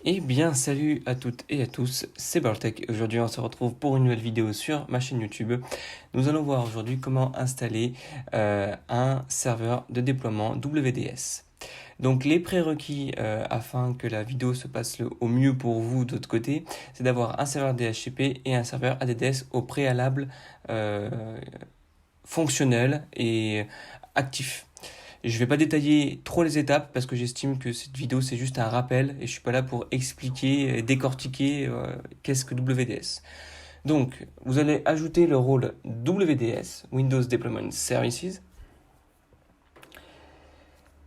Eh bien, salut à toutes et à tous, c'est Bartek. Aujourd'hui, on se retrouve pour une nouvelle vidéo sur ma chaîne YouTube. Nous allons voir aujourd'hui comment installer un serveur de déploiement WDS. Donc, les prérequis afin que la vidéo se passe au mieux pour vous de l'autre côté, c'est d'avoir un serveur DHCP et un serveur ADDS au préalable euh, fonctionnel et actif. Je ne vais pas détailler trop les étapes parce que j'estime que cette vidéo c'est juste un rappel et je suis pas là pour expliquer, décortiquer qu'est-ce que WDS. Donc, vous allez ajouter le rôle WDS, Windows Deployment Services,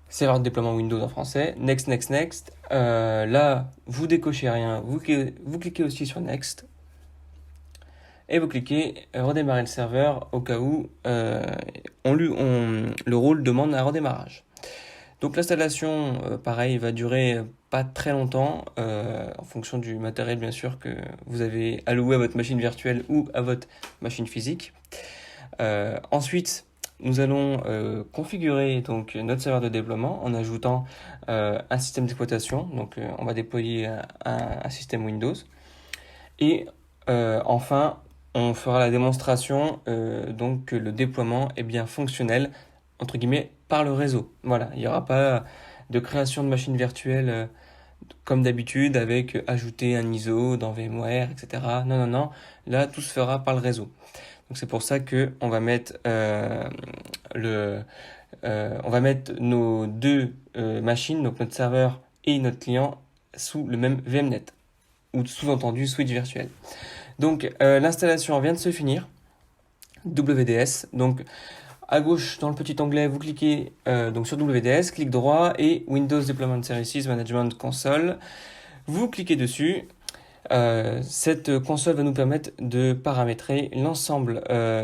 serveur de déploiement Windows en français, Next, Next, Next. Là, vous décochez rien, vous cliquez aussi sur Next et vous cliquez redémarrer le serveur au cas où le rôle demande un redémarrage. Donc l'installation, pareil, va durer pas très longtemps, en fonction du matériel bien sûr que vous avez alloué à votre machine virtuelle ou à votre machine physique. Ensuite, nous allons configurer donc notre serveur de déploiement en ajoutant un système d'exploitation. Donc on va déployer un système Windows. Et enfin, on fera la démonstration donc que le déploiement est bien fonctionnel entre guillemets par le réseau. Voilà, il n'y aura pas de création de machines virtuelles comme d'habitude avec ajouter un ISO dans VMware, etc. Non, non, non. Là, tout se fera par le réseau. Donc c'est pour ça que on va mettre on va mettre nos deux machines, donc notre serveur et notre client, sous le même VMnet ou sous-entendu switch virtuel. Donc l'installation vient de se finir. WDS. Donc à gauche, dans le petit onglet, vous cliquez donc sur WDS, clic droit et Windows Deployment Services Management Console. Vous cliquez dessus. Cette console va nous permettre de paramétrer l'ensemble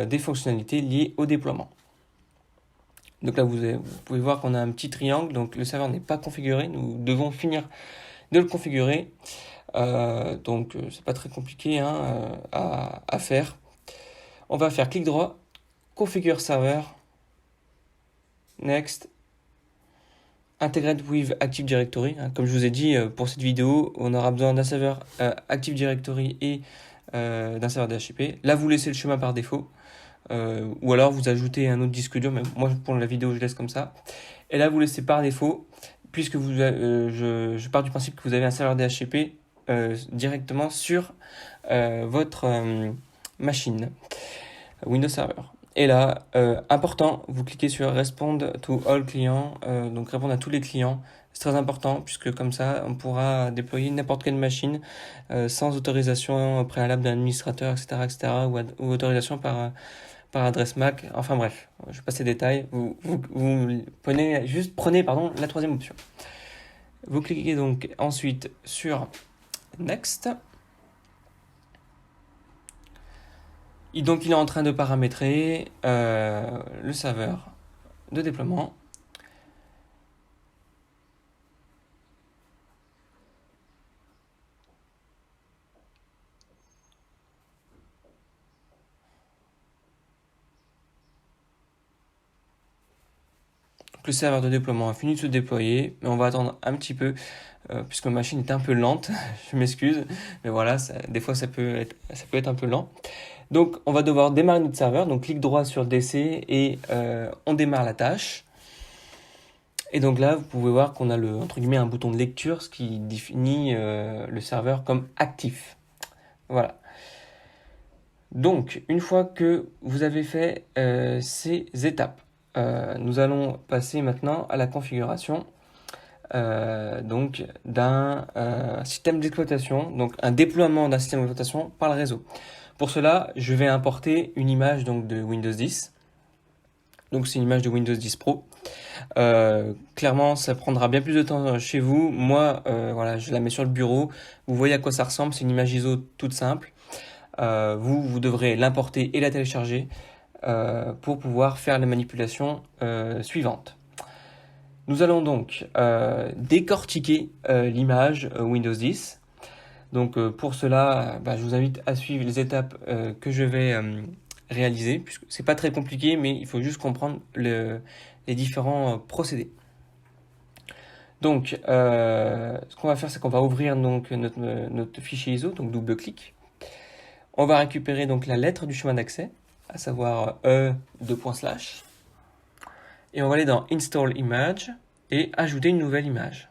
des fonctionnalités liées au déploiement. Donc là, vous pouvez voir qu'on a un petit triangle, donc le serveur n'est pas configuré. Nous devons finir de le configurer. Donc c'est pas très compliqué à faire. On va faire clic droit, configure serveur, next, integrate with Active Directory. Comme je vous ai dit, pour cette vidéo, on aura besoin d'un serveur Active Directory et d'un serveur DHCP. Là, vous laissez le chemin par défaut. Ou alors vous ajoutez un autre disque dur, mais moi pour la vidéo je laisse comme ça. Et là vous laissez par défaut, puisque je pars du principe que vous avez un serveur DHCP directement sur votre machine Windows Server. Et là, important, vous cliquez sur Respond to all clients, donc répondre à tous les clients. C'est très important puisque comme ça, on pourra déployer n'importe quelle machine sans autorisation préalable d'un administrateur, etc., etc., ou autorisation par adresse MAC. Enfin bref, je passe les détails. Vous prenez la troisième option. Vous cliquez donc ensuite sur Next. Et donc il est en train de paramétrer le serveur de déploiement. Donc, le serveur de déploiement a fini de se déployer, mais on va attendre un petit peu puisque ma machine est un peu lente. Je m'excuse, mais voilà, des fois ça peut être un peu lent. Donc on va devoir démarrer notre serveur, donc clic droit sur DC et on démarre la tâche. Et donc là, vous pouvez voir qu'on a entre guillemets un bouton de lecture, ce qui définit le serveur comme actif. Voilà. Donc, une fois que vous avez fait ces étapes, nous allons passer maintenant à la configuration donc d'un système d'exploitation, donc un déploiement d'un système d'exploitation par le réseau. Pour cela, je vais importer une image donc de Windows 10. Donc c'est une image de Windows 10 Pro. Clairement, ça prendra bien plus de temps chez vous. Moi, voilà, je la mets sur le bureau. Vous voyez à quoi ça ressemble. C'est une image ISO toute simple. Vous devrez l'importer et la télécharger pour pouvoir faire les manipulations suivantes. Nous allons donc décortiquer l'image Windows 10. Donc pour cela, je vous invite à suivre les étapes que je vais réaliser, puisque c'est pas très compliqué, mais il faut juste comprendre les différents procédés. Donc, ce qu'on va faire, c'est qu'on va ouvrir donc notre fichier ISO, donc double-clic. On va récupérer donc la lettre du chemin d'accès, à savoir E, /. Et on va aller dans Install Image et ajouter une nouvelle image.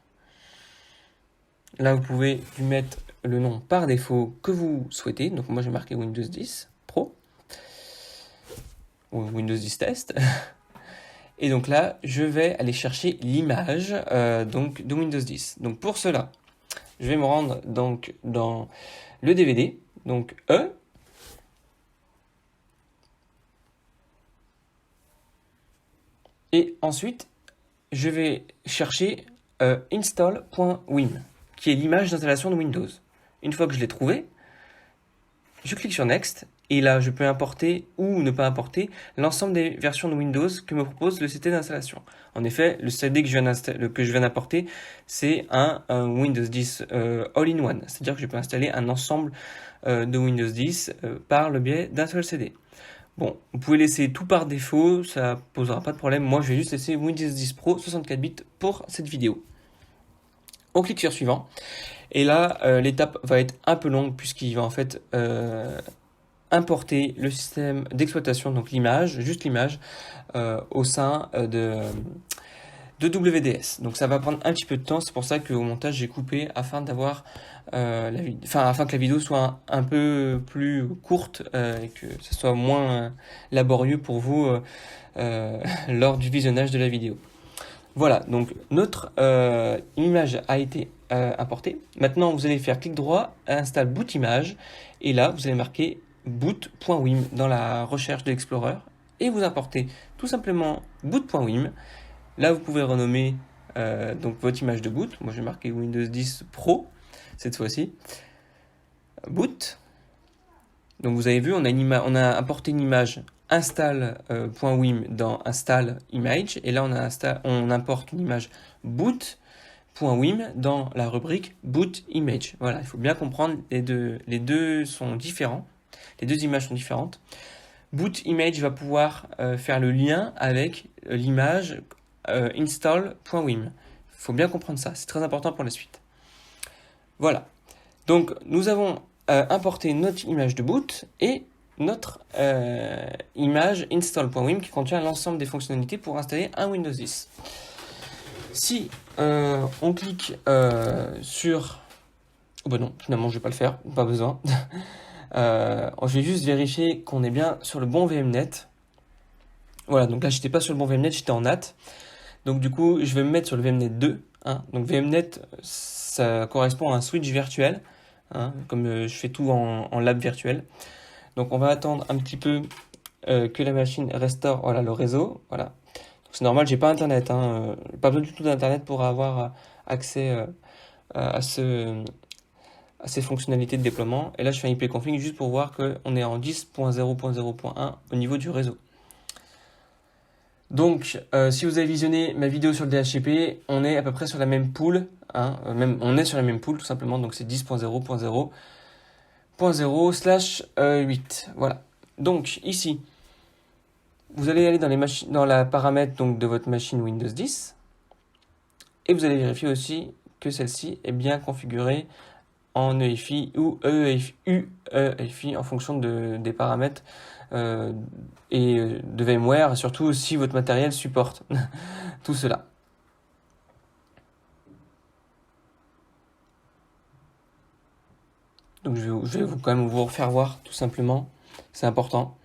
Là, vous pouvez lui mettre le nom par défaut que vous souhaitez. Donc moi, j'ai marqué Windows 10 Pro ou Windows 10 Test. Et donc là, je vais aller chercher l'image donc de Windows 10. Donc pour cela, je vais me rendre donc dans le DVD, donc E. Et ensuite, je vais chercher install.wim, qui est l'image d'installation de Windows. Une fois que je l'ai trouvé, je clique sur Next, et là, je peux importer ou ne pas importer l'ensemble des versions de Windows que me propose le CD d'installation. En effet, le CD que je viens d'importer, c'est un Windows 10 All-in-One, c'est-à-dire que je peux installer un ensemble de Windows 10 par le biais d'un seul CD. Bon, vous pouvez laisser tout par défaut, ça posera pas de problème. Moi, je vais juste laisser Windows 10 Pro 64 bits pour cette vidéo. On clique sur suivant. Et là, l'étape va être un peu longue puisqu'il va en fait importer le système d'exploitation, donc l'image, juste l'image, au sein de WDS. Donc ça va prendre un petit peu de temps, c'est pour ça qu'au montage j'ai coupé afin d'avoir afin que la vidéo soit un peu plus courte et que ce soit moins laborieux pour vous lors du visionnage de la vidéo. Voilà, donc notre image a été importée. Maintenant vous allez faire clic droit, install boot image, et là vous allez marquer boot.wim dans la recherche de l'Explorer et vous importez tout simplement boot.wim. Là, vous pouvez renommer donc votre image de boot. Moi, je vais marquer Windows 10 Pro cette fois-ci. Boot. Donc, vous avez vu, on a importé une image install.wim dans install image. Et là, on importe une image boot.wim dans la rubrique boot image. Voilà, il faut bien comprendre, les deux sont différents. Les deux images sont différentes. Boot image va pouvoir faire le lien avec l'image install.wim. Il faut bien comprendre ça, c'est très important pour la suite. Voilà. Donc, nous avons importé notre image de boot et notre image install.wim qui contient l'ensemble des fonctionnalités pour installer un Windows 10. Si on clique sur... Oh bah non, finalement je vais pas le faire, pas besoin. Je vais juste vérifier qu'on est bien sur le bon VMnet. Voilà, donc là j'étais pas sur le bon VMnet, j'étais en NAT. Donc du coup, je vais me mettre sur le VMnet 2. Hein. Donc VMnet, ça correspond à un switch virtuel, hein, comme je fais tout en lab virtuel. Donc on va attendre un petit peu que la machine restaure voilà, le réseau. Voilà. C'est normal, j'ai pas internet, hein, pas besoin du tout d'internet pour avoir accès à ces fonctionnalités de déploiement. Et là, je fais un ipconfig juste pour voir qu'on est en 10.0.0.1 au niveau du réseau. Donc, si vous avez visionné ma vidéo sur le DHCP, on est à peu près sur la même pool. Hein, on est sur la même pool, tout simplement. Donc, c'est 10.0.0.0/8. Voilà. Donc, ici, vous allez aller dans la paramètre donc, de votre machine Windows 10. Et vous allez vérifier aussi que celle-ci est bien configurée en EFI ou UEFI en fonction des paramètres et de VMware, surtout si votre matériel supporte tout cela. Donc je vais quand même vous refaire voir tout simplement, c'est important.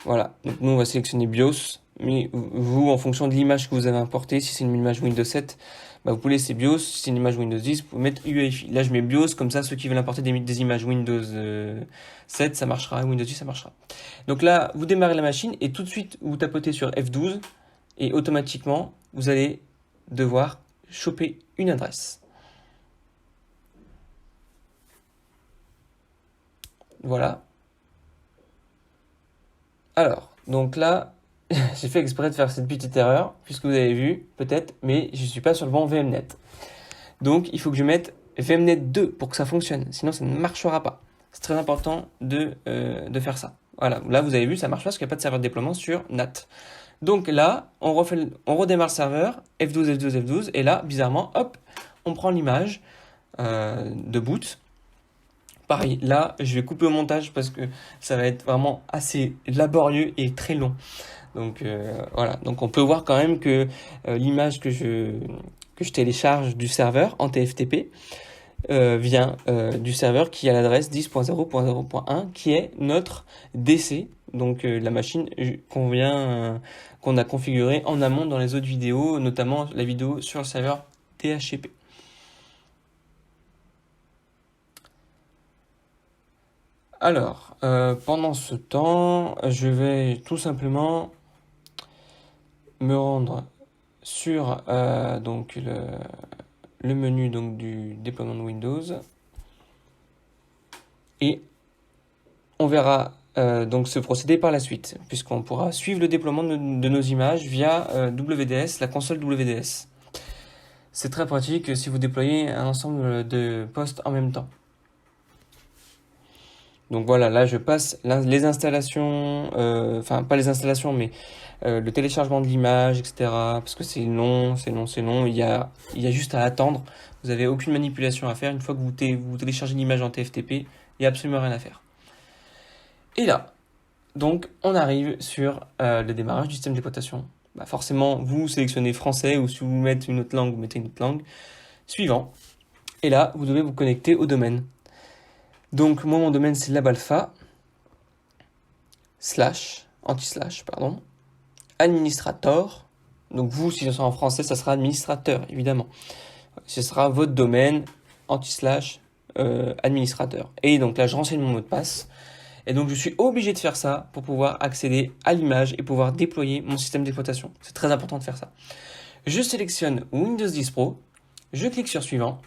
Voilà, donc nous on va sélectionner BIOS, mais vous en fonction de l'image que vous avez importée, si c'est une image Windows 7, bah, vous pouvez laisser BIOS, si c'est une image Windows 10, vous pouvez mettre UEFI. Là je mets BIOS, comme ça ceux qui veulent importer des images Windows 7, ça marchera, Windows 10 ça marchera. Donc là, vous démarrez la machine et tout de suite vous tapotez sur F12 et automatiquement vous allez devoir choper une adresse. Voilà. Alors, donc là, j'ai fait exprès de faire cette petite erreur, puisque vous avez vu, peut-être, mais je ne suis pas sur le bon VMnet. Donc, il faut que je mette VMnet 2 pour que ça fonctionne, sinon ça ne marchera pas. C'est très important de faire ça. Voilà, là vous avez vu, ça marche pas parce qu'il n'y a pas de serveur de déploiement sur NAT. Donc là, on redémarre le serveur, F12, F12, F12, et là, bizarrement, hop, on prend l'image de boot. Pareil, là, je vais couper au montage parce que ça va être vraiment assez laborieux et très long. Donc voilà, donc on peut voir quand même que l'image que je télécharge du serveur en TFTP vient du serveur qui a l'adresse 10.0.0.1 qui est notre DC, donc la machine qu'on a configurée en amont dans les autres vidéos, notamment la vidéo sur le serveur DHCP. Alors, pendant ce temps, je vais tout simplement me rendre sur donc le menu donc, du déploiement de Windows et on verra donc ce procédé par la suite, puisqu'on pourra suivre le déploiement de nos images via WDS, la console WDS. C'est très pratique si vous déployez un ensemble de postes en même temps. Donc voilà, là je passe les installations, enfin pas les installations, mais le téléchargement de l'image, etc. Parce que c'est long, il y a juste à attendre. Vous n'avez aucune manipulation à faire. Une fois que vous téléchargez l'image en TFTP, il n'y a absolument rien à faire. Et là, donc on arrive sur le démarrage du système d'exploitation. Bah forcément, vous sélectionnez français ou si vous mettez une autre langue, vous mettez une autre langue. Suivant. Et là, vous devez vous connecter au domaine. Donc moi mon domaine c'est labalpha //, administrator. Donc vous, si je suis en français, ça sera administrateur, évidemment. Ce sera votre domaine /administrateur. Et donc là, je renseigne mon mot de passe. Et donc je suis obligé de faire ça pour pouvoir accéder à l'image et pouvoir déployer mon système d'exploitation. C'est très important de faire ça. Je sélectionne Windows 10 Pro. Je clique sur suivant.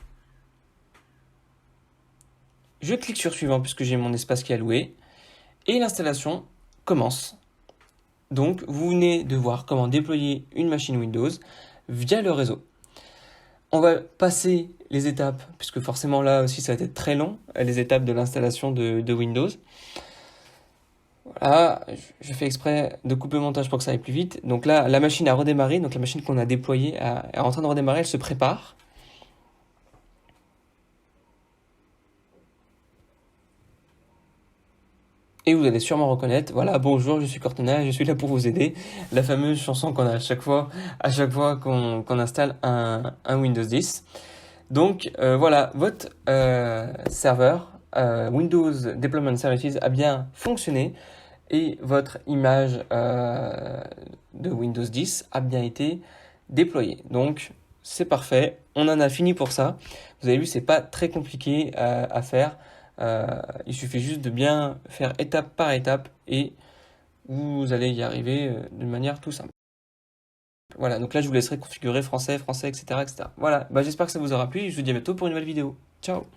Je clique sur suivant puisque j'ai mon espace qui est alloué. Et l'installation commence. Donc, vous venez de voir comment déployer une machine Windows via le réseau. On va passer les étapes, puisque forcément là aussi ça va être très long, les étapes de l'installation de Windows. Voilà, je fais exprès de couper le montage pour que ça aille plus vite. Donc là, la machine a redémarré, donc la machine qu'on a déployée est en train de redémarrer, elle se prépare. Et vous allez sûrement reconnaître, voilà, bonjour, je suis Cortana, je suis là pour vous aider. La fameuse chanson qu'on a à chaque fois qu'on installe un Windows 10. Donc voilà, votre serveur Windows Deployment Services a bien fonctionné et votre image de Windows 10 a bien été déployée. Donc c'est parfait, on en a fini pour ça. Vous avez vu, c'est pas très compliqué à faire. Il suffit juste de bien faire étape par étape et vous allez y arriver d'une manière tout simple. Voilà, donc là je vous laisserai configurer français, etc. Voilà, bah, j'espère que ça vous aura plu et je vous dis à bientôt pour une nouvelle vidéo. Ciao!